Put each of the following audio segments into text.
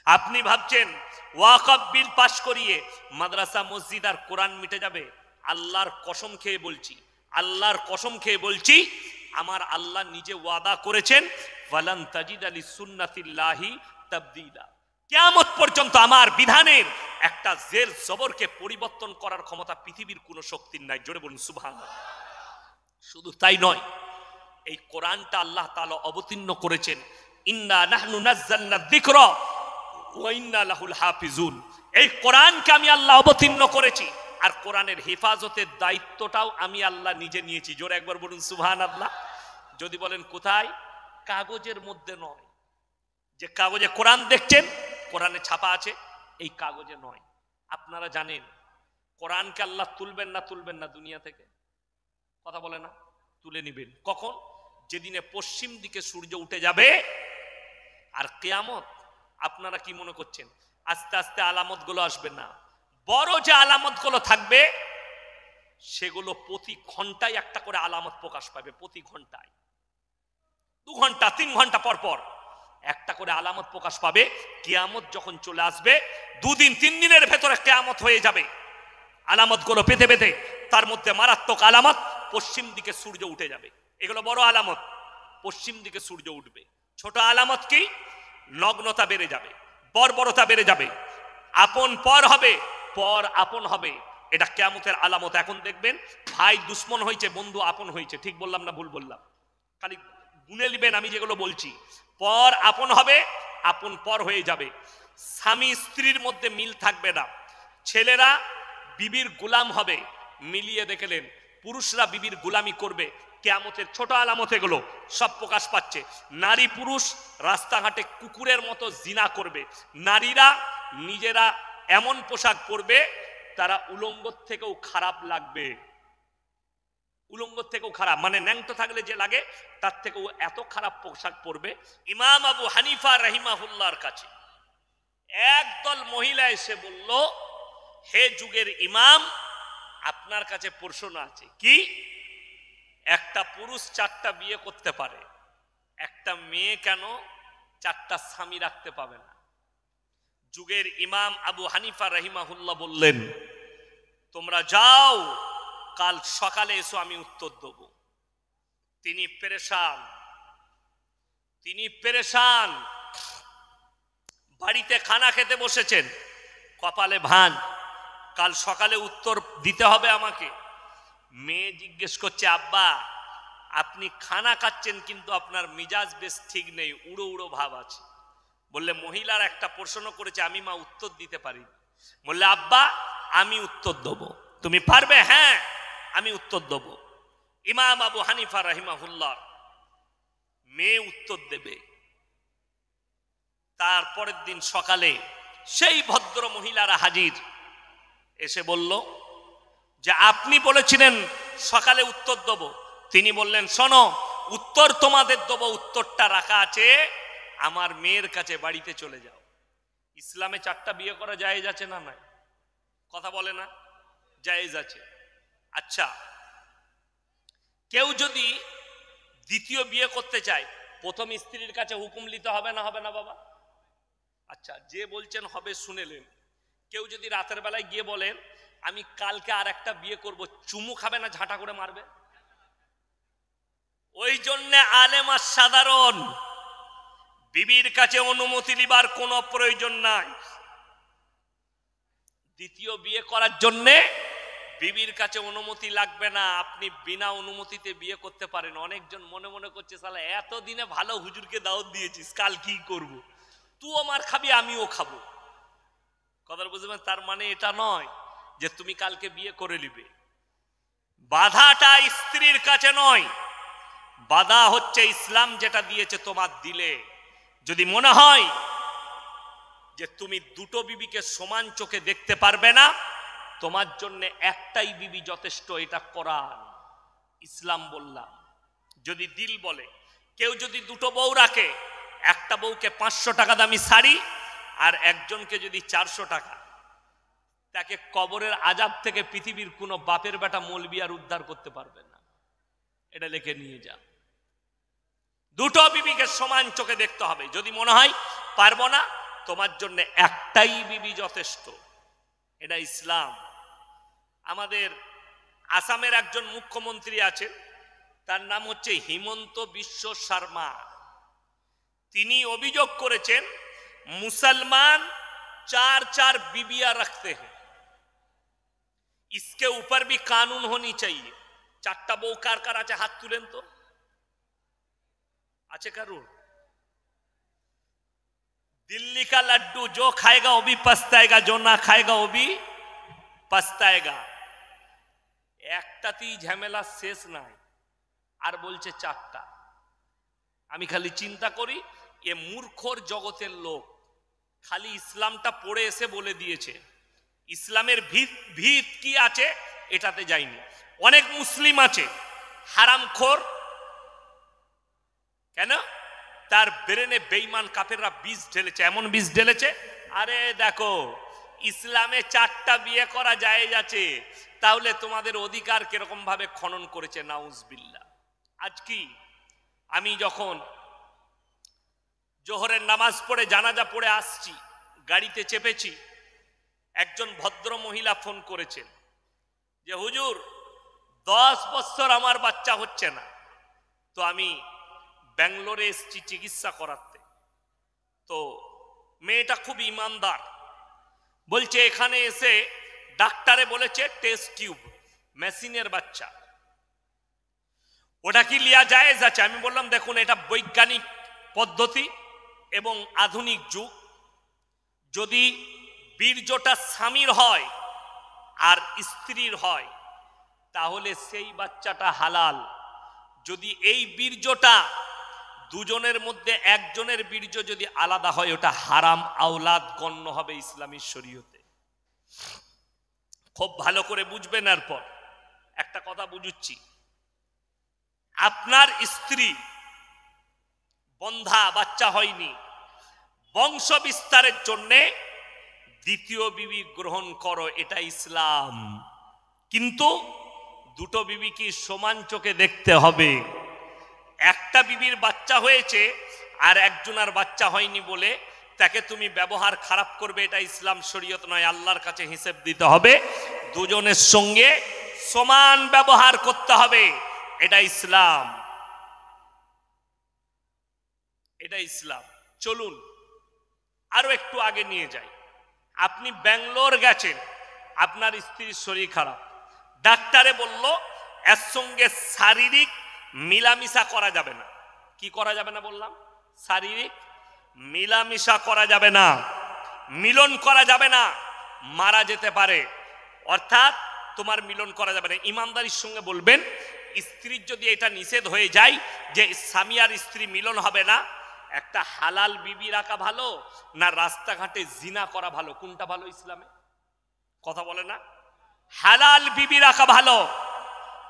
আপনি ভাবছেন ওয়াকফ বিল পাশ করিয়ে মাদ্রাসা মসজিদ আর কোরআন মিটে যাবে? আল্লাহর কসম খেয়ে বলছি, আল্লাহর কসম খেয়ে বলছি, আমার আল্লাহ নিজে ওয়াদা করেছেন, ওয়ালান তাজিদা লিসুন্নাতিল্লাহি তাবদীলা। কিয়ামত পর্যন্ত আমার বিধানের একটা জের জবরকে পরিবর্তন করার ক্ষমতা পৃথিবীর কোনো শক্তির নাই। জোরে বলুন সুবহানাল্লাহ। শুধু তাই নয়, এই কোরআনটা আল্লাহ তাআলা অবতীর্ণ করেছেন, ইন্না নাহনু নাযালনা যিকরা ওয়া ইন্না লাহুল হাফিজুন। এই কোরআনকে আমি আল্লাহ অবতীর্ণ করেছি, আর কোরআনের হেফাজতের দায়িত্বটাও আমি আল্লাহ নিজে নিয়েছি। জোরে একবার বলুন সুবহানাল্লাহ। যদি বলেন কোথায়? কাগজের মধ্যে নয়। যে কাগজে কোরআন দেখছেন, কোরআনে ছাপা আছে, এই কাগজে নয়। আপনারা জানেন কোরআনকে আল্লাহ তুলবেন না দুনিয়া থেকে? কথা বলে না? তুলে নিবেন। কখন? যেদিনে পশ্চিম দিকে সূর্য উঠে যাবে আর কিয়ামত। আপনারা কি মনে করছেন আস্তে আস্তে আলামত গুলো আসবে? না, বড় যে আলামত গুলো থাকবে সেগুলো প্রতি ঘন্টায় একটা করে আলামত প্রকাশ পাবে। প্রতি ঘন্টায় 2 ঘন্টা 3 ঘন্টা পর পর একটা করে আলামত প্রকাশ পাবে। কিয়ামত যখন চলে আসবে 2 দিন 3 দিনের ভেতরে কিয়ামত হয়ে যাবে। আলামত গুলো পেতে পেতে তার মধ্যে মারাত্মক আলামত, পশ্চিম দিকে সূর্য উঠে যাবে। এগুলো বড় আলামত, পশ্চিম দিকে সূর্য উঠবে। ছোট আলামত কি? নগ্নতা বেড়ে যাবে, বর্বরতা বেড়ে যাবে, আপন পর হবে, পর আপন হবে। এটা কিয়ামতের আলামত। এখন দেখবেন ভাই দুশ্মন হয়েছে, বন্ধু আপন হয়েছে। ঠিক বললাম না ভুল বললাম? খালি গুনে নেবেন আমি যেগুলো বলছি। পর আপন হবে, আপন পর হয়ে যাবে। স্বামী স্ত্রীর মধ্যে মিল থাকবে না, ছেলেরা বিবির গোলাম হবে। মিলিয়ে দেখলেন পুরুষরা বিবির গোলামি করবে। কিয়ামতের ছোট আলামত এগুলো সব প্রকাশ পাচ্ছে। নারী পুরুষ রাস্তাঘাটে কুকুরের মতো জিনা করবে। নারীরা নিজেরা এমন পোশাক পরবে তারা উলঙ্গ থেকেও খারাপ লাগবে। উলঙ্গ থেকেও খারাপ, মানে ন্যাংটো থাকলে যে লাগে তার থেকেও এত খারাপ পোশাক পরবে। ইমাম আবু হানিফা রাহিমাহুল্লাহর কাছে একদল মহিলা এসে বলল, হে যুগের ইমাম, আপনার কাছে প্রশ্ন আছে। কি? একটা পুরুষ 4টা বিয়ে করতে পারে, একটা মেয়ে কেন 4টা স্বামী রাখতে পাবে না? যুগের ইমাম আবু হানিফা রাহিমাহুল্লাহ বললেন, তোমরা যাও, কাল সকালে এসো, আমি উত্তর দেব। তিনি পেরেশান, বাড়িতে খানা খেতে বসেছেন, কপালে ভাঁজ, কাল সকালে উত্তর দিতে হবে আমাকে। মেয়ে জিজ্ঞেস করছে, আব্বা আপনি খানা খাচ্ছেন কিন্তু আপনার মিজাজ বেশ ঠিক নেই, উড়ো উড়ো ভাব আছে। বললে মহিলার একটা প্রশ্ন করেছে, আমি মা উত্তর দিতে পারি। বললে আব্বা আমি উত্তর দেব। তুমি পারবে? হ্যাঁ আমি উত্তর দেব। ইমাম আবু হানিফা রাহিমাহুল্লাহ মেয়ে উত্তর দেবে। তারপরের দিন সকালে সেই ভদ্র মহিলারা হাজির, এসে বলল যে আপনি বলেছিলেন সকালে উত্তর দেব। তিনি বললেন, শোনো, উত্তর তোমাদের দেব, উত্তরটা রাখা আছে আমার মেয়ের কাছে, বাড়িতে চলে যাও। ইসলামে 4টা বিয়ে করা জায়েজ আছে না নাই? কথা বলে না? জায়েজ আছে। আচ্ছা, কেউ যদি দ্বিতীয় বিয়ে করতে চায়, প্রথম স্ত্রীর কাছে হুকুম নিতে হবে না? হবে না বাবা? আচ্ছা, যে বলছেন হবে শুনেলেন। কেউ যদি রাতের বেলায় গিয়ে বলেন আমি কালকে আর একটা বিয়ে করব, চুমু খাবে না ঝাঁটা করে মারবে? ওই জন্য আলেম আর সাধারণ বিবির কাছে অনুমতি নিবার কোনো প্রয়োজন নাই। দ্বিতীয় বিয়ে করার জন্য বিবির কাছে অনুমতি লাগবে না, আপনি বিনা অনুমতিতে বিয়ে করতে পারেন। অনেকজন মনে মনে করছে, শালা এতদিনে ভালো হুজুরকে দাওয়াত দিয়েছিস, কাল কি করব? তুই আমার খাবি আমিও খাবো। কথা বুঝবেন? তার মানে এটা নয় যে তুমি কালকে বিয়ে করে নিবে। বাধাটা স্ত্রীর কাছে নয়, বাধা হচ্ছে ইসলাম যেটা দিয়েছে তোমার দিলে। যদি মনে হয় যে তুমি দুটো বিবিকে সমান চোখে দেখতে পারবে না, তোমার জন্য একটাই বিবি যথেষ্ট, এটা কোরআন ইসলাম বললাম। যদি দিল বলে, কেউ যদি দুটো বউ রাখে, একটা বউকে 500 টাকা দামি শাড়ি আর একজনকে যদি 400 টাকা, তাকে কবরের আযাব থেকে পৃথিবীর কোনো বাপের বেটা মৌলবি আর উদ্ধার করতে পারবে না। এটা লিখে নিয়ে যা। দুটো বিবিকে সমান চোখে দেখতে হবে। যদি মনে হয় পারবো না, তোমার জন্য একটাই বিবি যথেষ্ট। এটা ইসলাম। আমাদের আসামের একজন মুখ্যমন্ত্রী আছেন, তার নাম হচ্ছে হিমন্ত বিশ্ব শর্মা। তিনি অভিযোগ করেছেন মুসলমান 4 बीबियां रखते हैं, इसके ऊपर भी कानून होनी चाहिए। 4টা বউ কার কার আছে হাত তুলেন তো, আছে কারুর? दिल्ली का लड्डू जो खाएगा वो भी पछताएगा, जो ना खाएगा वो भी पछताएगा। একটাতেই ঝামেলা শেষ নাই, আর বলছে 4টা। আমি খালি চিন্তা করি এ মূর্খর জগতের লোক খালি ইসলামটা পড়ে এসে বলে দিয়েছে, ইসলামের ভিত কি আছে এটাতে যায়নি। অনেক মুসলিম আছে হারামখোর, কেন? তার ব্রেনে বেঈমান কাফেররা বীজ ঢেলেছে, এমন বীজ ঢেলেছে, আরে দেখো ইসলামে 4টা বিয়ে করা জায়েজ আছে, তাহলে তোমাদের অধিকার কিরকম ভাবে খনন করেছে। নাউজুবিল্লাহ। আজ কি আমি যখন জোহরের নামাজ পড়ে জানাজা পড়ে আসছি, গাড়িতে চেপেছি, একজন ভদ্র মহিলা ফোন করেছেন যে হুজুর 10 বছর আমার বাচ্চা হচ্ছে না, তো আমি ব্যাঙ্গালোরে এসেছি চিকিৎসা করাতে। তো মেয়েটা খুব ইমানদার, বলছে এখানে এসে ডাক্তারে বলেছে টেস্ট টিউব, মেশিনের বাচ্চা, ওটা কি লিয়া জায়েজ আছে? আমি বললাম দেখুন এটা বৈজ্ঞানিক পদ্ধতি এবং আধুনিক যুগ, যদি বীর্যটা স্বামীর হয় আর স্ত্রীর হয় তাহলে সেই বাচ্চাটা হালাল। যদি এই বীর্যটা দুজনের মধ্যে একজনের বীর্য যদি আলাদা হয় ওটা হারাম আওলাদ গণ্য হবে ইসলামী শরীয়তে। খুব ভালো করে বুঝবেন। এরপর একটা কথা বুঝুচ্ছি, আপনার স্ত্রী বন্ধা, বাচ্চা হয়নি, বংশ বিস্তারের জন্য দ্বিতীয় বিবি গ্রহণ করো, এটা ইসলাম। কিন্তু দুটো বিবি কি সমান চোখে দেখতে হবে। একটা বিবির বাচ্চা হয়েছে আর একজনের বাচ্চা হয়নি বলে তাকে তুমি ব্যবহার খারাপ করবে, এটা ইসলাম শরীয়ত নয়। আল্লাহর কাছে হিসেব দিতে হবে, দুজনের সঙ্গে সমান ব্যবহার করতে হবে, এটা ইসলাম, এটা ইসলাম। চলুন আরো একটু আগে নিয়ে যাই। আপনি ব্যাঙ্গালোর গেছেন, আপনার স্ত্রীর শরীর খারাপ, ডাক্তারে বলল এর সঙ্গে শারীরিক মিলামিশা করা যাবে না। কি করা যাবে না বললাম? শারীরিক মিলামিশা করা যাবে না, মিলন করা যাবে না, মারা যেতে পারে, অর্থাৎ তোমার মিলন করা যাবে না। ইমানদারির সঙ্গে বলবেন, স্ত্রীর যদি এটা নিষেধ হয়ে যায় যে স্বামী আর স্ত্রী মিলন হবে না, একটা হালাল বিবি রাখা ভালো না রাস্তাঘাটে জিনা করা ভালো? কোনটা ভালো ইসলামে? কথা বলে না? হালাল বিবি রাখা ভালো।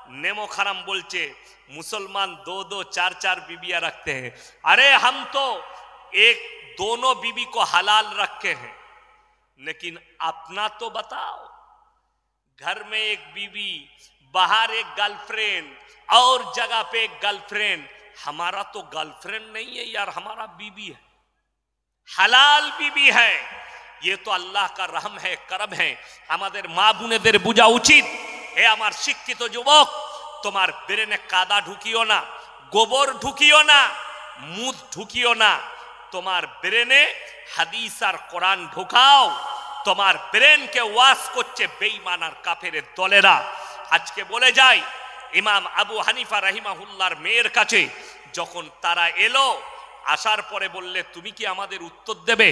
नेमो खराम बोलचे मुसलमान 2-2 4-4 बीबियां रखते हैं। अरे हम तो एक दोनों बीबी को हलाल रखे हैं, लेकिन अपना तो बताओ। घर में एक बीबी, बाहर एक गर्लफ्रेंड, और जगह पे एक गर्लफ्रेंड। हमारा तो गर्लफ्रेंड नहीं है यार, हमारा बीबी है, हलाल बीबी है। ये तो अल्लाह का रहम है, करम है। हमारे माँ बुनेদের বুঝা উচিত। হে আমার শিক্ষিত যুবক, তোমার ব্রেনে কাদা ঢুকিও না, গোবর ঢুকিও না, মুদ ঢুকিও না, তোমার ব্রেনে হাদিস আর কোরআন ঢুকাও। তোমার ব্রেনকে ওয়াশ করছে বেঈমান আর কাফেরের দলেরা। আজকে বলে যাই, ইমাম আবু হানিফা রাহিমাহুল্লাহর মেয়ের কাছে যখন তারা এলো, আসার পরে বললে তুমি কি আমাদের উত্তর দেবে?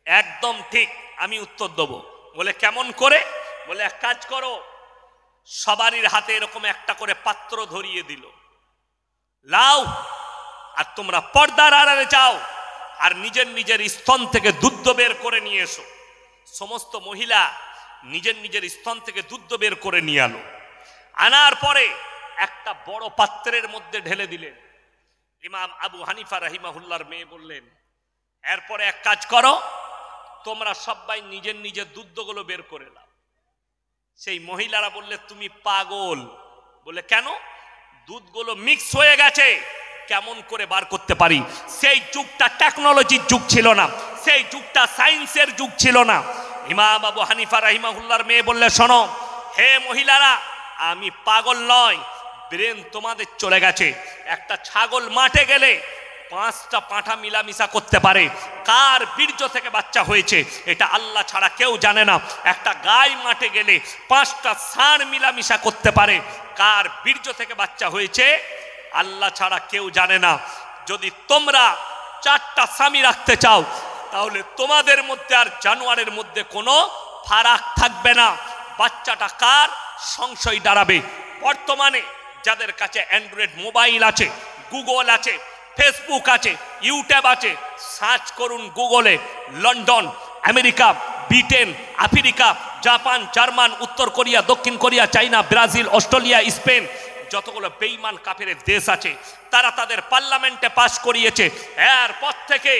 একদম ঠিক, আমি উত্তর দেব। বলে কেমন করে? বলে এক কাজ করো, সবারই হাতে এরকম একটা করে পাত্র ধরিয়ে দিল, লাও আর তোমরা পর্দার আড়ালে যাও আর নিজের নিজের স্তন থেকে দুধ বের করে নিয়ে এসো। সমস্ত মহিলা নিজের নিজের স্তন থেকে দুধ বের করে নিয়ে আলো। আনার পরে একটা বড় পাত্রের মধ্যে ঢেলে দিলেন। ইমাম আবু হানিফা রাহিমাহুল্লাহর মেয়ে বললেন, এরপরে এক কাজ করো, তোমরা সবাই নিজের নিজের দুধগুলো বের করে নাও। সেই মহিলারা বললে তুমি পাগল। বলে কেন? দুধগুলো মিক্স হয়ে গেছে, কেমন করে বার করতে পারি? সেই যুগটা টেকনোলজির যুগ ছিল না, সেই যুগটা সায়েন্সের যুগ ছিল না। ইমাম আবু হানিফা রাহিমাহুল্লাহর মেয়ে বললে, শোনো হে মহিলারা, আমি পাগল নয়, ব্রেন তোমাদের চলে গেছে। একটা ছাগল মাঠে গেলে 5টা পাঁঠা মিলামিশা করতে পারে, কার বীর্য থেকে বাচ্চা হয়েছে এটা আল্লাহ ছাড়া কেউ জানে না। একটা গাই মাঠে গেলে 5টা ষাঁড় মিলামিশা করতে পারে, কার বীর্য থেকে বাচ্চা হয়েছে আল্লাহ ছাড়া কেউ জানে না। যদি তোমরা 4টা স্বামী রাখতে চাও তাহলে তোমাদের মধ্যে আর জানোয়ারের মধ্যে কোনো ফারাক থাকবে না। বাচ্চাটা কার সংশয় দাঁড়াবে। বর্তমানে যাদের কাছে অ্যান্ড্রয়েড মোবাইল আছে, গুগল আছে, ফেসবুক আছে, ইউটিউব আছে, সার্চ করুন গুগলে London, America, Britain, Africa, Japan, German, উত্তর কোরিয়া, দক্ষিণ কোরিয়া, চাইনা, ব্রাজিল, অস্ট্রেলিয়া, স্পেন, যতগুলো বেঈমান কাফেরের দেশ আছে তারা তাদের পার্লামেন্টে পাস করিয়েছে, এরপর থেকে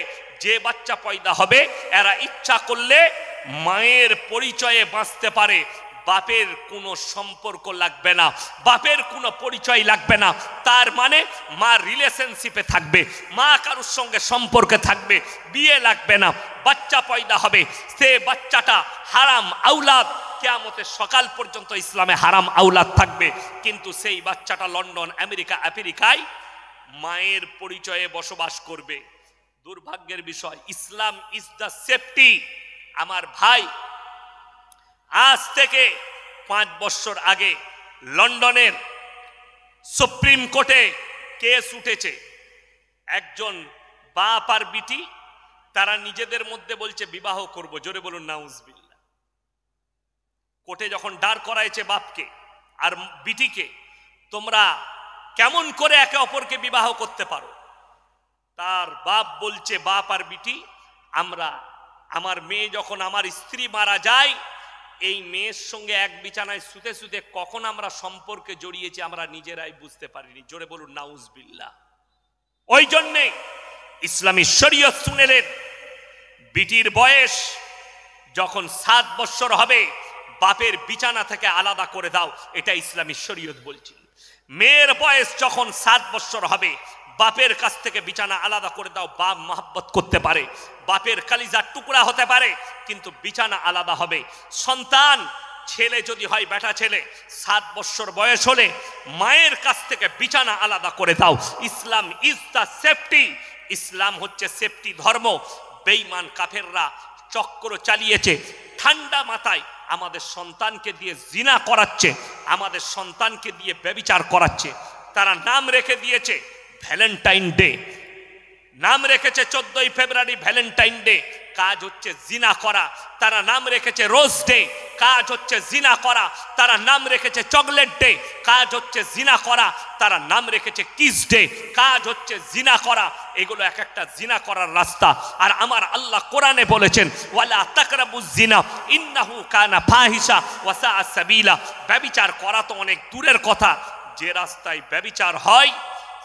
যে বাচ্চা পয়দা হবে এরা ইচ্ছা করলে মায়ের পরিচয়ে বাঁচতে পারে, বাপের কোনো সম্পর্ক লাগবে না, বাপের কোনো পরিচয় লাগবে না। তার মানে মা রিলেশনশিপে থাকবে, মা কারোর সঙ্গে সম্পর্কে থাকবে, বিয়ে লাগবে না, বাচ্চা পয়দা হবে। সে বাচ্চাটা হারাম আওলাদ, কিয়ামতের সকাল পর্যন্ত ইসলামে হারাম আওলাদ থাকবে। কিন্তু সেই বাচ্চাটা লন্ডন, আমেরিকা, আফ্রিকায় মায়ের পরিচয়ে বসবাস করবে। দুর্ভাগ্যের বিষয়, ইসলাম ইজ দ্য সেফটি। আমার ভাই, আজ থেকে 5 বছর আগে লন্ডনের সুপ্রিম কোর্টে কেস উঠেছে। একজন বাপ আর বিটি তারা নিজেদের মধ্যে বলছে বিবাহ করব, জোরে বলুন নাউজুবিল্লাহ। কোর্টে যখন দাঁড় করাইছে বাপকে আর বিটিকে, তোমরা কেমন করে একে অপরকে বিবাহ করতে পারো? তার বাপ বলছে, বাপ আর বিটি, আমার মেয়ে যখন আমার স্ত্রী মারা যায়, এই মেয়ের সঙ্গে এক বিছানায় শুতে শুতে কখন আমরা সম্পর্কে জড়িয়েছি আমরা নিজেরাই বুঝতে পারিনি, জোরে বলুন নাউজুবিল্লাহ। ওই জন্যে ইসলামী শরীয়ত শুনেলেন, বিটির বয়স যখন 7 বছর হবে বাপের বিছানা থেকে আলাদা করে দাও, এটা ইসলামী শরীয়ত বলছে। মেয়ের বয়স যখন 7 বছর হবে বাপের কাছ থেকে বিছানা আলাদা করে দাও। বাপ মহব্বত করতে পারে, বাপের কালিজার টুকরা হতে পারে, কিন্তু বিছানা আলাদা হবে। সন্তান ছেলে যদি হয়, বেটা ছেলে, 7 বছর বয়স হলে মায়ের কাছ থেকে বিছানা আলাদা করে দাও। ইসলাম ইজ দ্য সেফটি। ইসলাম হচ্ছে সেফটি ধর্ম। বেঈমান কাফেররা চক্র চালিয়েছে, ঠান্ডা মাথায় আমাদের সন্তানকে দিয়ে জিনা করাচ্ছে, আমাদের সন্তানকে দিয়ে ব্যভিচার করাচ্ছে। তারা নাম রেখে দিয়েছে ভ্যালেন্টাইন ডে, নাম রেখেছে 14ই ফেব্রুয়ারি ভ্যালেন্টাইন ডে, কাজ হচ্ছে জিনা করা। তারা নাম রেখেছে রোজ ডে, কাজ হচ্ছে জিনা করা। তারা নাম রেখেছে চকলেট ডে, কাজ হচ্ছে জিনা করা। তারা নাম রেখেছে কিস ডে, কাজ হচ্ছে জিনা করা। এগুলো এক একটা জিনা করার রাস্তা। আর আমার আল্লাহ কোরআনে বলেছেন, ওয়ালা তাকরাবুজ জিনা ইন্নাহু কানা ফাহিশা ওয়া সাআ সাবিলা। ব্যভিচার করা তো অনেক দূরের কথা, যে রাস্তায় ব্যভিচার হয়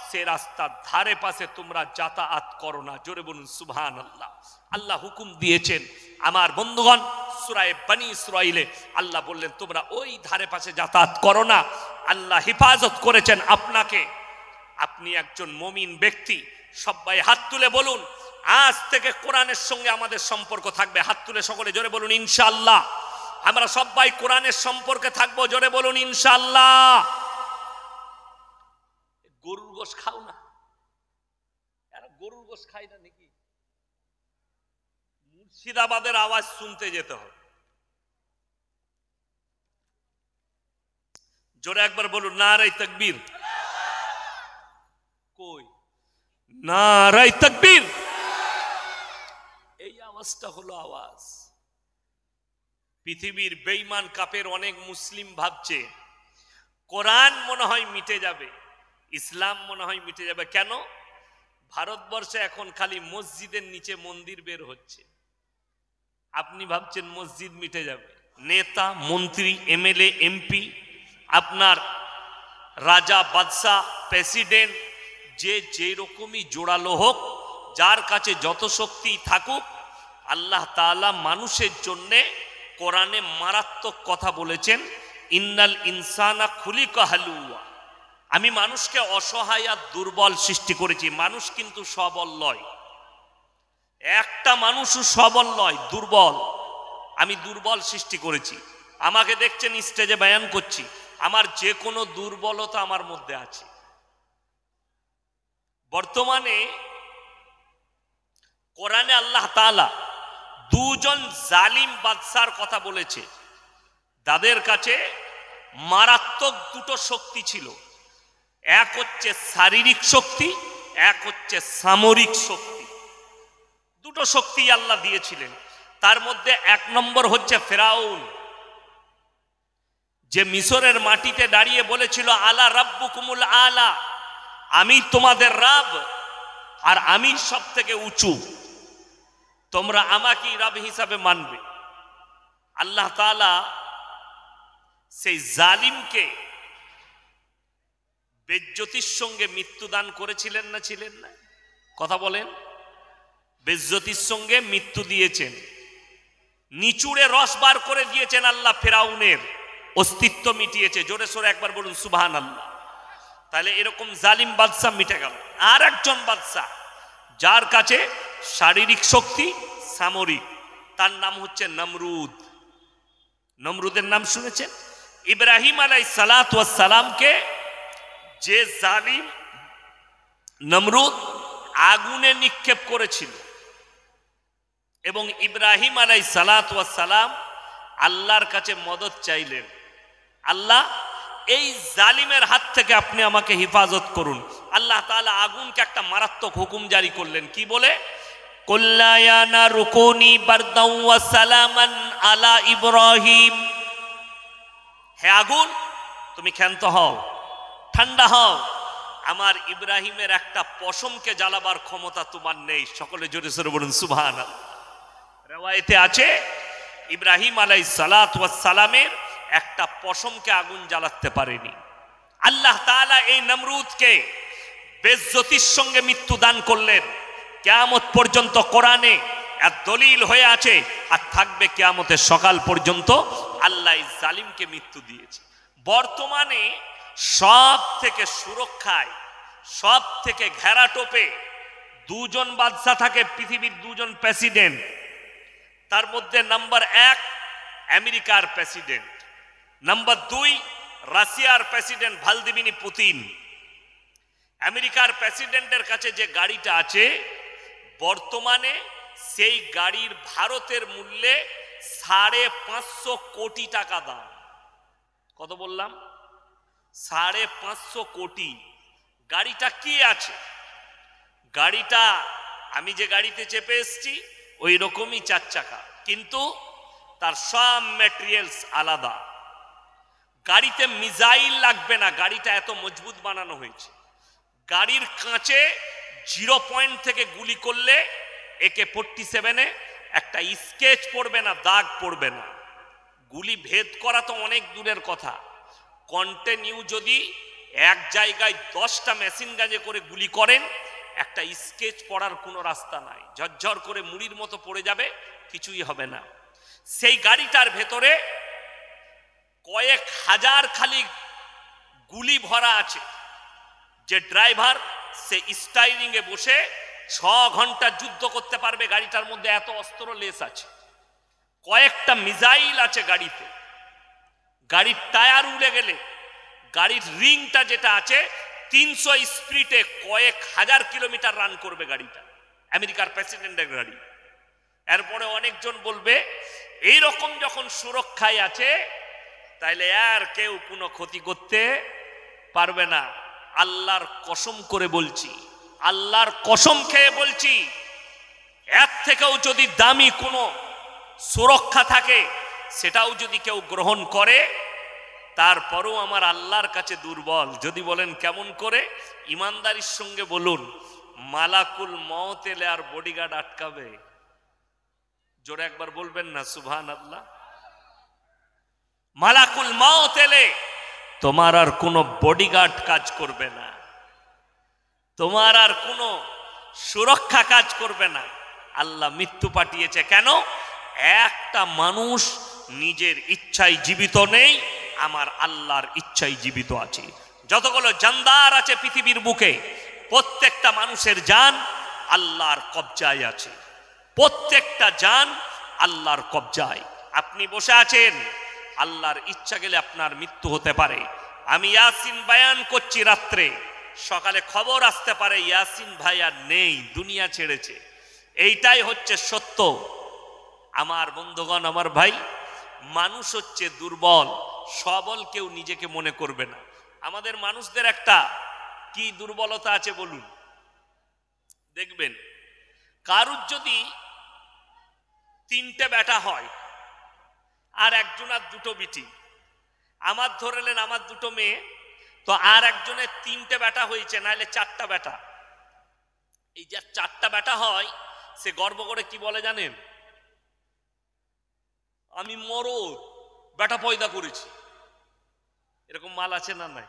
সে রাস্তার ধারে পাশে তোমরা যাতায়াত করো না, জোরে বলুন সুবহানাল্লাহ। আল্লাহ হুকুম দিয়েছেন। আমার বন্ধুগণ, সূরা বনী ইসরাঈলে আল্লাহ বললেন তোমরা ওই ধারে পাশে যাতায়াত করো না। আল্লাহ হেফাজত করেছেন আপনাকে। আপনি একজন মুমিন ব্যক্তি। সবাই হাত তুলে বলুন, আজ থেকে কোরআনের সঙ্গে আমাদের সম্পর্ক থাকবে। হাত তুলে সকলে জোরে বলুন ইনশাআল্লাহ। আমরা সবাই কোরআনের সম্পর্কে থাকবো, জোরে বলুন ইনশাআল্লাহ। গরুর গোশ খাও না? গরুর গোশ খাই না নাকি? মুর্শিদাবাদের আওয়াজ শুনতে যেতে হবে। জোরে একবার বলুন নারায়ে তাকবীর। কই নারায়ে তাকবীর? এই আওয়াজটা হলো আওয়াজ। পৃথিবীর বেঈমান কাফের অনেক মুসলিম ভাবছে কোরআন মনে হয় মিটে যাবে, ইসলাম মনে হয় মিটে যাবে। কেন? ভারতবর্ষে এখন খালি মসজিদের নিচে মন্দির বের হচ্ছে। আপনি ভাবছেন মসজিদ মিটে যাবে? নেতা, মন্ত্রী, এমএলএ, এমপি, আপনার রাজা, বাদশাহ, প্রেসিডেন্ট, যে যেরকমই জোড়ালো হোক, যার কাছে যত শক্তি থাকুক, আল্লাহ তাআলা মানুষের জন্যে কোরআনে মারাত্মক কথা বলেছেন, ইন্নাল ইনসানা খুলিকা হালুয়া। আমি মানুষকে অসহায় আর দুর্বল সৃষ্টি করেছি, মানুষ কিন্তু সবল নয়। একটা মানুষও সবল নয়, দুর্বল। আমি দুর্বল সৃষ্টি করেছি। আমাকে দেখছেন স্টেজে বয়ান করছি, আমার যে কোনো দুর্বলতা আমার মধ্যে আছে। বর্তমানে কোরআনে আল্লাহ তাআলা দুজন জালিম বাদশার কথা বলেছে। তাদের কাছে মারাত্মক দুটো শক্তি ছিল, এক হচ্ছে শারীরিক শক্তি, এক হচ্ছে সামরিক শক্তি। দুটো শক্তি আল্লাহ দিয়েছিলেন। তার মধ্যে এক নম্বর হচ্ছে ফেরাউন, যে মিশরের মাটিতে দাঁড়িয়ে বলেছিল আলা রাব্বুকুমুল আলা, আমি তোমাদের রব আর আমি সব থেকে উঁচু, তোমরা আমাকেই রব হিসাবে মানবে। আল্লাহ তাআলা সেই জালিমকে বেজ্জতির সঙ্গে মৃত্যুদান করেছিলেন না ছিলেন না? কথা বলেন। বেজ্জতির সঙ্গে মৃত্যু দিয়েছেন, নিচুড়ে রস বার করে দিয়েছেন আল্লাহ, ফেরাউনের অস্তিত্ব মিটিয়েছে। জোরে সোরে একবার বলুন সুবহানাল্লাহ। তাহলে এরকম জালিম বাদশা মিটে গেল। আর একজন বাদশা যার কাছে শারীরিক শক্তি, সামরিক, তার নাম হচ্ছে নমরুদ। নমরুদের নাম শুনেছেন? ইব্রাহিম আলাইহিস সালাতু ওয়াস সালামকে যে জালিম নমরুদ আগুনে নিক্ষেপ করেছিল, এবং ইব্রাহিম আলাইহিস সালাতু ওয়াস সালাম আল্লাহর কাছে মদদ চাইলেন, আল্লাহ এই জালিমের হাত থেকে আপনি আমাকে হেফাজত করুন। আল্লাহ তাআলা আগুনকে একটা মারাত্মক হুকুম জারি করলেন, কি বলে? কুল্লা ইয়া নারু কুনি বারদাও ওয়া সালামান আলা ইব্রাহিম, হে আগুন তুমি ক্ষান্ত হও, ঠান্ডা হও, আমার ইব্রাহিমের একটা পশমকে জ্বালাবার ক্ষমতা তোমার নেই। সকলে জোরে সোরে বলুন সুবহানাল্লাহ। রিওয়ায়েতে আছে ইব্রাহিম আলাইহিস সালাতু ওয়াস সালামের একটা পশমকে আগুন জ্বালাতে পারেনি। আল্লাহ তাআলা এই নমরুদকে বেজ্জতির সঙ্গে মৃত্যু দান করলেন। কিয়ামত পর্যন্ত কোরআনে এর দলিল হয়ে আছে, আর থাকবে কিয়ামতের সকাল পর্যন্ত। আল্লাহ এই জালিমকে মৃত্যু দিয়েছে। বর্তমানে সব থেকে সুরক্ষায়, সব থেকে ঘেরাটোপে দুজন বাদশা থাকে, পৃথিবীর দুজন প্রেসিডেন্ট। তার মধ্যে নাম্বার 1 আমেরিকার প্রেসিডেন্ট, নাম্বার 2 রাশিয়ার প্রেসিডেন্ট ভ্লাদিমির পুতিন। আমেরিকার প্রেসিডেন্টের কাছে যে গাড়িটা আছে বর্তমানে, সেই গাড়ির ভারতের মূল্যে 550 কোটি টাকা দাম। কত বললাম? 550 কোটি। গাড়িটা কি আছে? গাড়িটা আমি যে গাড়িতে চেপে এসছি ওই রকমই 4 চাকা, কিন্তু তার সব ম্যাটেরিয়ালস আলাদা। গাড়িতে মিসাইল লাগবে না, গাড়িটা এত মজবুত বানানো হয়েছে। গাড়ির কাঁচে 0 পয়েন্ট থেকে গুলি করলে AK-47 একটা স্কেচ পড়বে না, দাগ পড়বে না। গুলি ভেদ করা তো অনেক দূরের কথা, কন্টিনিউ যদি এক জায়গায় 10টা মেশিন গাজে করে গুলি করেন, একটা স্কেচ পড়ার কোনো রাস্তা নাই, ঝরঝর করে মুড়ির মতো পড়ে যাবে, কিছুই হবে না। সেই গাড়িটার ভেতরে কয়েক হাজার খালি গুলি ভরা আছে। যে ড্রাইভার সে স্টাইরিং এ বসে 6 ঘন্টা যুদ্ধ করতে পারবে। গাড়িটার মধ্যে এত অস্ত্র লেস আছে, কয়েকটা মিসাইল আছে গাড়িতে। গাড়ির টায়ার উড়ে গেলে গাড়ির রিংটা যেটা আছে 300 স্পিডে কয়েক হাজার কিলোমিটার রান করবে গাড়িটা, আমেরিকার প্রেসিডেন্টের গাড়ি। এরপরে অনেকজন বলবে এই রকম যখন সুরক্ষায় আছে তাইলে আর কেউ কোনো ক্ষতি করতে পারবে না। আল্লাহর কসম করে বলছি, আল্লাহর কসম খেয়ে বলছি, এর থেকেও যদি দামি কোনো সুরক্ষা থাকে সেটাও যদি কেউ গ্রহণ করে, তারপরও আমার আল্লাহর কাছে দুর্বল। যদি বলেন কেমন করে, ইমানদারির সঙ্গে বলুন, মালাকুল মউত এলে আর বডিগার্ড আটকাবে? জোরে একবার বলবেন না সুবহানাল্লাহ। মালাকুল মউত এলে তোমার আর কোনো বডিগার্ড কাজ করবে না, তোমার আর কোনো সুরক্ষা কাজ করবে না। আল্লাহ মৃত্যু পাঠিয়েছে কেন? একটা মানুষ নিজের ইচ্ছায় জীবিত নেই, আমার আল্লাহর ইচ্ছায় জীবিত আছে। যতগুলো জানদার আছে পৃথিবীর বুকে, প্রত্যেকটা মানুষের জান আল্লাহর কবজায় আছে। প্রত্যেকটা জান আল্লাহর কবজায়। আপনি বসে আছেন, আল্লাহর ইচ্ছা গেলে আপনার মৃত্যু হতে পারে। আমি ইয়াসিন বায়ান করছি রাত্রে, সকালে খবর আসতে পারে ইয়াসিন ভাই আর নেই, দুনিয়া ছেড়েছে। এইটাই হচ্ছে সত্য। আমার বন্ধুগণ, আমার ভাই, মানুষ হচ্ছে দুর্বল, সবল কেউ নিজেকে মনে করবে না। আমাদের মানুষদের একটা কি দুর্বলতা আছে বলুন? দেখবেন কারুর যদি 3টে বেটা হয় আর একজনের 2টো বিটি, আমার ধরলেন আমার 2টো মেয়ে, তো আর একজনের 3টে বেটা হয়েছে, নাহলে 4টা বেটা। এই যে 4টা বেটা হয়, সে গর্ব করে কি বলে জানেন? আমি মরদ বেটা পয়দা করেছি। এরকম মাল আছে না নাই?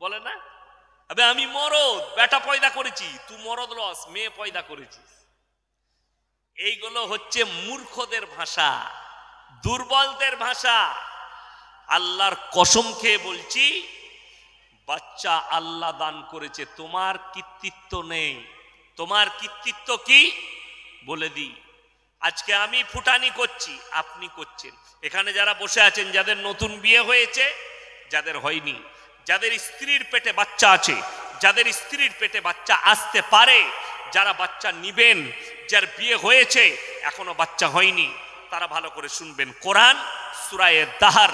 বলে না, আবে আমি মরদ বেটা পয়দা করেছি। তুই মরদ লস, মেয়ে পয়দা করেছিস। এইগুলো হচ্ছে মূর্খদের ভাষা, দুর্বলদের ভাষা। আল্লাহর কসম খেয়ে বলছি, বাচ্চা আল্লাহ দান করেছে, তোমার কৃতিত্ব নেই। তোমার কৃতিত্ব কি বলে দিই। আজকে আমি ফুটানি করছি, আপনি করছেন। এখানে যারা বসে আছেন, যাদের নতুন বিয়ে হয়েছে, যাদের হয়নি, যাদের স্ত্রীর পেটে বাচ্চা আছে, যাদের স্ত্রীর পেটে বাচ্চা আসতে পারে, যারা বাচ্চা নিবেন, যার বিয়ে হয়েছে এখনো বাচ্চা হয়নি, তারা ভালো করে শুনবেন। কোরআন সূরা দাহর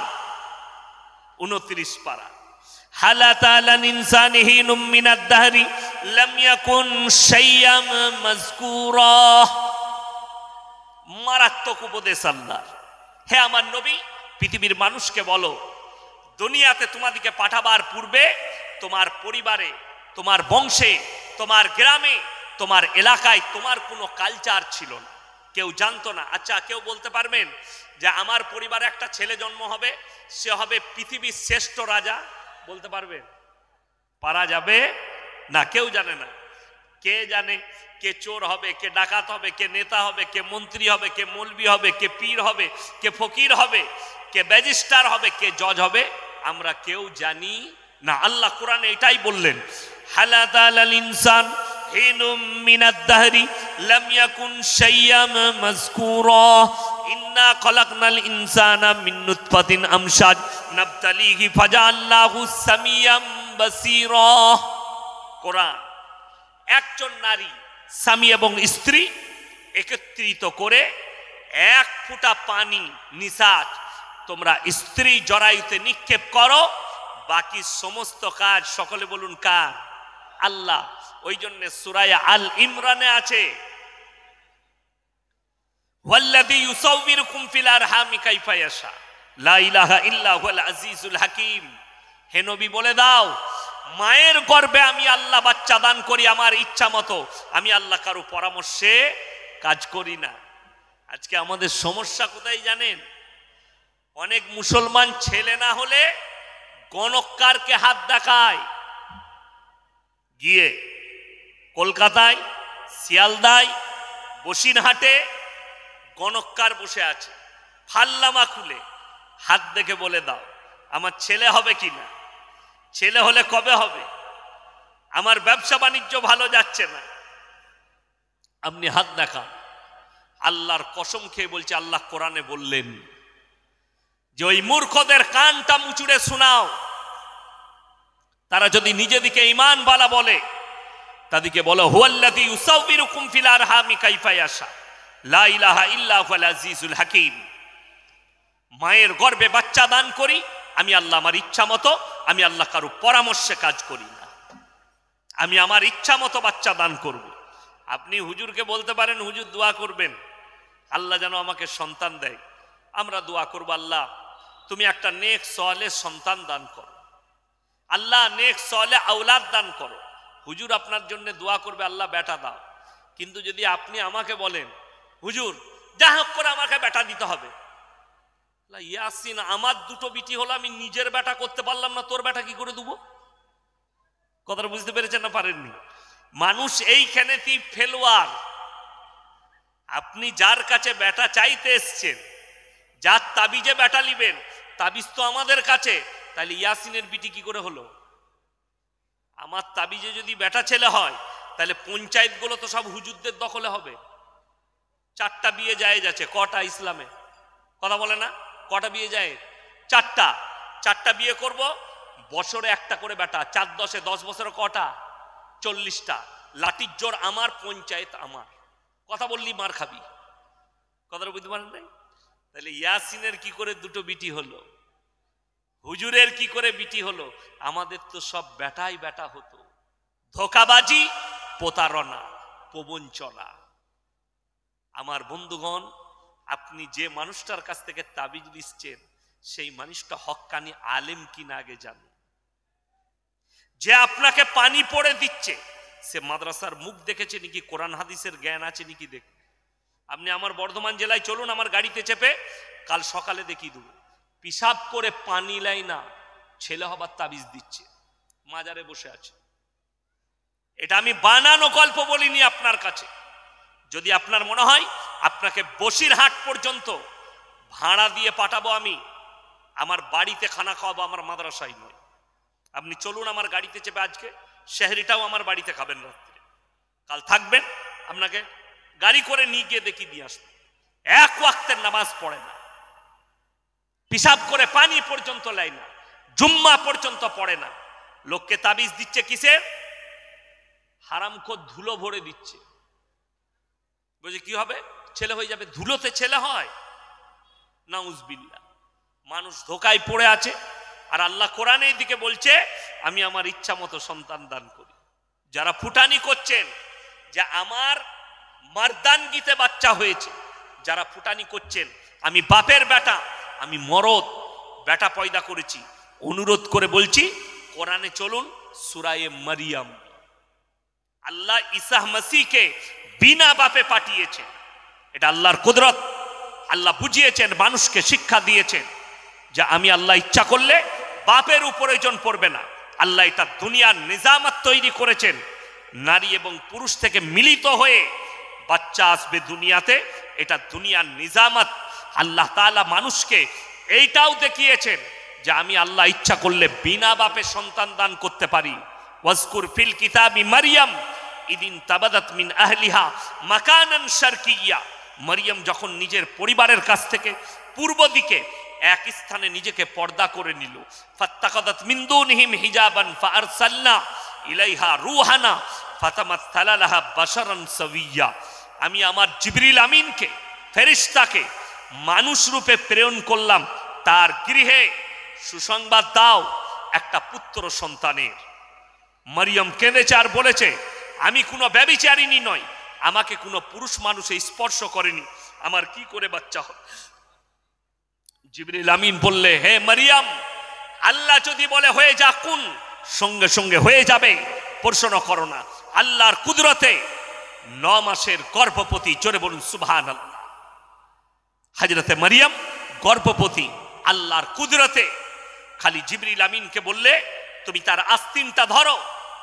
29 পারা। হালাতা আলাল ইনসানি হিনুম মিনাদ দাহরি লাম ইয়াকুন শাইয়াম মাযকুরা। মারাত্মক উপদেশ আল্লাহর। হে আমার নবী, পৃথিবীর মানুষকে বলো, দুনিয়াতে তোমাদিকে পাঠাবার পূর্বে তোমার পরিবারে, তোমার বংশে, তোমার গ্রামে, তোমার এলাকায় তোমার কোনো কালচার ছিল না, কেউ জানতো না। আচ্ছা, কেউ বলতে পারবেন যে আমার পরিবারে একটা ছেলে জন্ম হবে, সে হবে পৃথিবীর শ্রেষ্ঠ রাজা? বলতে পারবেন? পারা যাবে না, কেউ জানে না। কে জানে কে চোর হবে, কে ডাকাত হবে, কে নেতা হবে, কে মন্ত্রী হবে, কে মৌলবি হবে, কে পীর হবে, কে ফকির হবে, কে ব্যারিস্টার হবে, কে জজ হবে? আমরা কেউ জানি না। আল্লাহ কোরআনে এটাই বললেন, হালাতা আলাল ইনসান হিনুম মিনাদ দাহরি লাম ইয়াকুন শাইয়াম মাযকুরা ইন্না খলাকনাল ইনসানা মিন নুতফাতিন আমশাজ নাবতালিহি ফাজআলনাহু সামিয়াম বাসীরা। কোরআন একজন নারী, স্বামী এবং স্ত্রী একত্রিত করে 1 ফোঁটা পানি নিষাদ তোমরা স্ত্রী জরায়ুতে নিক্ষেপ করো, বাকি সমস্ত কাজ সকলে বলুন কার? আল্লাহ। ওই জন্য সূরা আল ইমরানে আছে, ওয়াল্লাযী ইউসাউবিরুকুম ফিল আরহামি কাইফা ইয়াশা লা ইলাহা ইল্লা হুয়াল আজিজুল হাকীম। হে নবী বলে দাও, মায়ের গর্ভে আমি আল্লাহ বাচ্চা দান করি আমার ইচ্ছা মতো, আমি আল্লাহ কারো পরামর্শে কাজ করি না। আজকে আমাদের সমস্যা কোথায় জানেন? অনেক মুসলমান ছেলে না হলে গণককারকে হাত দেখায়। গিয়ে কলকাতায়, শিয়ালদায়, বসিরহাটে গণককার বসে আছে, ফাল্লামা খুলে হাত দেখে বলে দাও আমার ছেলে হবে কি না, ছেলে হলে কবে হবে, আমার ব্যবসা বাণিজ্য ভালো যাচ্ছে না, আপনি হাত দেখান। আল্লাহর কসম খেয়ে বলছে, আল্লাহ কোরআনে বললেন যে ওই মূর্খদের কানটা মুচুড়ে শোনাও। তারা যদি নিজেদিকে ঈমান বালা বলে, তাদেরকে বলো হুয়াল্লাযী ইউসাউবিরুকুম ফিল আরহামি কাইফা ইয়াশা লা ইলাহা ইল্লা হুয়াল আজিজুল হাকীম। মায়ের গর্ভে বাচ্চা দান করি আমি আল্লাহ, আমার ইচ্ছা মতো। আমি আল্লাহ কারো পরামর্শে কাজ করি না, আমি আমার ইচ্ছা মতো বাচ্চা দান করব। আপনি হুজুরকে বলতে পারেন, হুজুর দোয়া করবেন আল্লাহ যেন আমাকে সন্তান দেয়। আমরা দোয়া করব, আল্লাহ তুমি একটা নেক সালেহ সন্তান দান করো, আল্লাহ নেক সালেহ আওলাদ দান করো। হুজুর আপনার জন্য দোয়া করবে, আল্লাহ বেটা দাও। কিন্তু যদি আপনি আমাকে বলেন, হুজুর যা হোক করে আমাকে বেটা দিতে হবে, ইয়াসিন আমার 2টো বিটি হলো, আমি নিজের বেটা করতে পারলাম না, তোর বেটা কি করে দেবো? কথাটা বুঝতে পেরেছেন না পারেননি? মানুষ এইখানেতেই ফেলোয়ার। আপনি যার কাছে বেটা চাইতে এসছেন, যার তাবিজে বেটা নিবেন, তাবিজ তো আমাদের কাছে, তাহলে ইয়াসিনের বিটি কি করে হলো? আমার তাবিজে যদি বেটা ছেলে হয়, তাহলে পঞ্চায়েতগুলো তো সব হুজুরদের দখলে হবে, 4টা বিয়ে জায়েজ আছে। কটা ইসলামে? কথা বলে না? কটা বিয়ে যায়? 4টা। 4টা বিয়ে করব, বছরে একটা করে বেটা। 4 10 10 বছরে কটা? 40টা। লাঠির জোর আমার, পঞ্চায়েত আমার। কথা বললি মার খাবি। কথাটা বুঝতে পারেন নাই? তাহলে ইয়াসিনের কি করে দুটো বিটি হলো? হুজুরের কি করে বিটি হলো? আমাদের তো সব বেটাই বেটা হতো। ধোকাবাজি, প্রতারণা, প্রবঞ্চনা। আমার বন্ধুগণ, আপনি যে মানুষটার কাছ থেকে তাবিজ দিচ্ছেন সেই মানুষটা হক্কানি আলেম কিনা আগে জানুন। যে আপনাকে পানি পড়ে দিচ্ছে সে মাদ্রাসার মুখ দেখেছে নাকি, কোরআন হাদিসের জ্ঞান আছে নাকি দেখুন। আপনি আমার বর্ধমান জেলায় চলুন, আমার গাড়িতে চেপে, কাল সকালে দেখিয়ে দেবো পিসাব করে পানি লাই না, ছেলে হবার তাবিজ দিচ্ছে, মাজারে বসে আছে। এটা আমি বানানো গল্প বলিনি আপনার কাছে। যদি আপনার মনে হয় আপনাকে বসিরহাট পর্যন্ত ভাড়া দিয়ে পাঠাবো, আমি আমার বাড়িতে খানা খাওয়াবো, আমার মাদ্রাসায় নয়। আপনি চলুন আমার গাড়িতে চেপে, আজকে শেহরিটাও আমার বাড়িতে খাবেন রাত্রে, কাল থাকবেন, আপনাকে গাড়ি করে নিয়ে গিয়ে দেখিয়ে দিয়ে আসবো। এক ওয়াক্তের নামাজ পড়ে না, পিসাব করে পানি পর্যন্ত লাই না, জুম্মা পর্যন্ত পড়ে না। লোককে তাবিজ দিচ্ছে কিসের? হারামখোর ধুলো ভরে দিচ্ছে। বুঝে কি হবে? ছেলে হয়ে যাবে। ধুলোতে ছেলে হয়? নাউজুবিল্লাহ। মানুষ ধোকায় পড়ে আছে। আর আল্লাহ কোরআনের দিকে বলছে আমি আমার ইচ্ছা মতো সন্তান দান করি। যারা ফুটানি করছেন যে আমার মারদানগিতে বাচ্চা হয়েছে, যারা ফুটানি করছেন আমি বাপের বেটা, আমি মরদ বেটা পয়দা করেছি, অনুরোধ করে বলছি কোরআনে চলুন, সূরায়ে মারিয়াম। আল্লাহ ঈসা মসিহকে বিনা বাপে পাঠিয়েছেন। এটা আল্লাহর কুদরত। আল্লাহ বুঝিয়েছেন, মানুষকে শিক্ষা দিয়েছেন যে আমি আল্লাহ ইচ্ছা করলে বাপের প্রয়োজন পড়বে না। আল্লাহ এটা দুনিয়ার নিজামত তৈরি করেছেন, নারী এবং পুরুষ থেকে মিলিত হয়ে বাচ্চা আসবে দুনিয়াতে। এটা দুনিয়ার নিজামত। আল্লাহ তাআলা মানুষকে এইটাও দেখিয়েছেন যে আমি আল্লাহ ইচ্ছা করলে বিনা বাপে সন্তান দান করতে পারি। ওয়াজকুর ফিল কিতাবি মারিয়াম ইদিন তাবাদাত মিন আহলিহা মাকানান শারকিয়্যা। মারিয়াম যখন নিজের পরিবারের কাছ থেকে পূর্ব দিকে এক স্থানে নিজেকে পর্দা করে নিল, ফাত্তাকাদাত মিন দুনহিম হিজাবান ফাআরসালনা ইলাইহা রূহানা ফাতামাসসালা লাহা বাশারান সাওয়্যা। আমি আমার জিবরিল আমিনকে, ফেরেশতাকে মানুষ রূপে প্রেরণ করলাম, তার গৃহে সুসংবাদ দাও একটা পুত্র সন্তানের। মারিয়াম কেঁদেছে আর বলেছে আমি কোনো ব্যভিচারিণী নই, আমাকে কোনো পুরুষ মানুষে স্পর্শ করেনি, আমার কি করে বাচ্চা হয়? জিবরিল আমিন বললে, হে মারিয়াম, আল্লাহ যদি বলে হয়ে যা, কোন সঙ্গে সঙ্গে হয়ে যাবে, প্রশ্ন করো না। আল্লাহর কুদরতে 9 মাসের গর্ভবতী, জোরে বলুন সুবহানাল্লাহ। হযরতে মারিয়াম গর্ভবতী আল্লাহর কুদরতে। খালি জিবরিল আমিনকে বললে তুমি তার আস্তিনটা ধরো,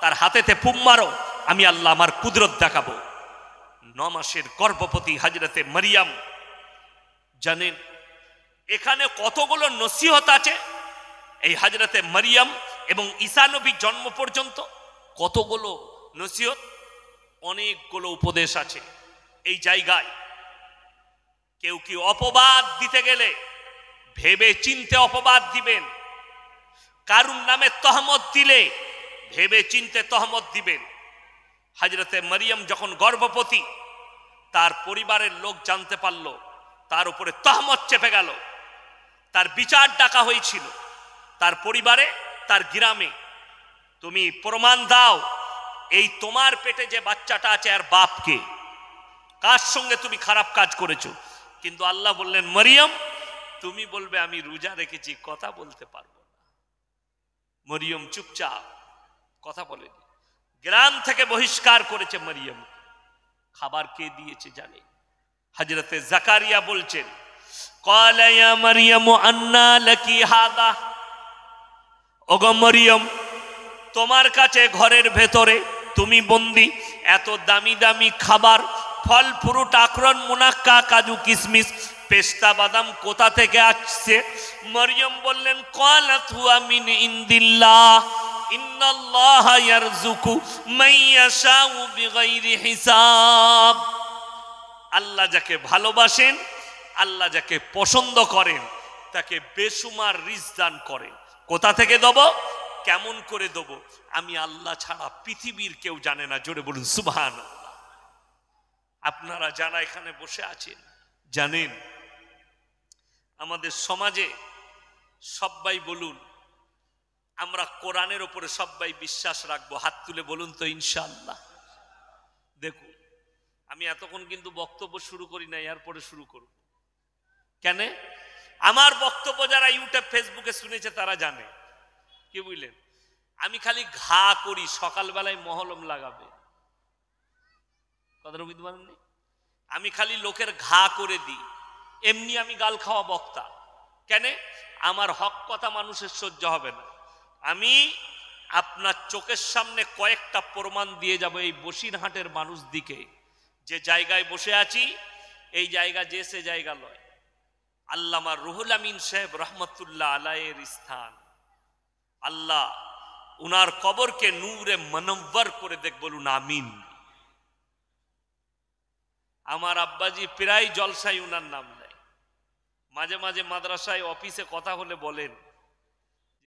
তার হাতেতে ফুম মারো, আমি আল্লাহ আমার কুদরত দেখাবো। 9 মাসের গর্ভবতী হযরতে মারিয়াম। জানেন এখানে কতগুলো নসিহত আছে এই হযরতে মারিয়াম এবং ঈসা নবীর জন্ম পর্যন্ত? কতগুলো নসিহত, অনেকগুলো উপদেশ আছে এই জায়গায়। কেউ কি অপবাদ দিতে গেলে ভেবে চিনতে অপবাদ দিবেন। কারুর নামে তহমত দিলে ভেবে চিনতে তহমত দিবেন। হযরতে মারিয়াম যখন গর্ভবতী, তার পরিবারের লোক জানতে পারল, তার উপরে তহমত চেপে গেল, তার বিচার ডাকা হয়েছিল তার পরিবারে, তার গ্রামে। তুমি প্রমাণ দাও এই তোমার পেটে যে বাচ্চাটা আছে আর বাপকে, কার সঙ্গে তুমি খারাপ কাজ করেছো। কিন্তু আল্লাহ বললেন মারিয়াম তুমি বলবে আমি রোজা রেখেছি, কথা বলতে পারবো না। মারিয়াম চুপচাপ, কথা বলেনি। গ্রাম থেকে বহিষ্কার করেছে মারিয়াম। খাবার কে দিয়েছে জানে? হযরতে জাকারিয়া বলছেন ক্বালা ইয়া মারিয়াম আন্না লাকি হাদা। ওগো মারিয়াম, তোমার কাছে ঘরের ভেতরে তুমি বন্দি, এত দামি দামি খাবার, ফল ফ্রুট, আকরণ, মুনাক্কা, কাজু কিশমিশ, পেস্তা বাদাম কোথা থেকে আসছে? মারিয়াম বললেন ক্বালাত হুয়া মিন ইনদিল্লাহ ইন্নাল্লাহা ইয়ারযুকু মান ইয়াশাউ বিগাইরি হিসাব। আল্লাহ যাকে ভালোবাসেন, আল্লাহ যাকে পছন্দ করেন, তাকে বেসুমার রিজক দান করেন। কোথা থেকে দেব, কেমন করে দেব, আমি আল্লাহ ছাড়া পৃথিবীর কেউ জানে না। জোরে বলুন সুবহানাল্লাহ। আপনারা যারা এখানে বসে আছেন জানেন, আমাদের সমাজে সবাই বলুন, আমরা কোরআনের উপরে সবাই বিশ্বাস রাখবো। হাত তুলে বলুন তো ইনশাআল্লাহ। দেখুন, আমি এতক্ষণ কিন্তু বক্তব্য শুরু করি না, এরপরে শুরু করব। কেন? আমার বক্তব্য যারা ইউটিউব ফেসবুকে শুনেছে তারা জানে। কি বুঝলেন? আমি খালি ঘা করি, সকালবেলায় মহলম লাগাবে, কথাটা বুঝতে পারেননি? আমি খালি লোকের ঘা করে দিই, এমনি আমি গাল খাওয়া বক্তা। কেন? আমার হক কথা মানুষের সহ্য হবে না। আমি আপনার চোখের সামনে কয়েকটা প্রমাণ দিয়ে যাব এই বসিরহাটের মানুষ দিকে। যে জায়গায় বসে আছি এই জায়গা যে সে জায়গা লয়, আল্লামা রুহুল আমিন সাহেব রহমতুল্লাহ আলাইহির স্থান। আল্লাহ উনার কবরকে নূরে মুনవ్বর করে দেখ, বলুন আমিন। আমার আব্বাজি প্রায় জলসায় উনার নাম নেয়। মাঝে মাঝে মাদ্রাসায় অফিসে কথা হলে বলেন,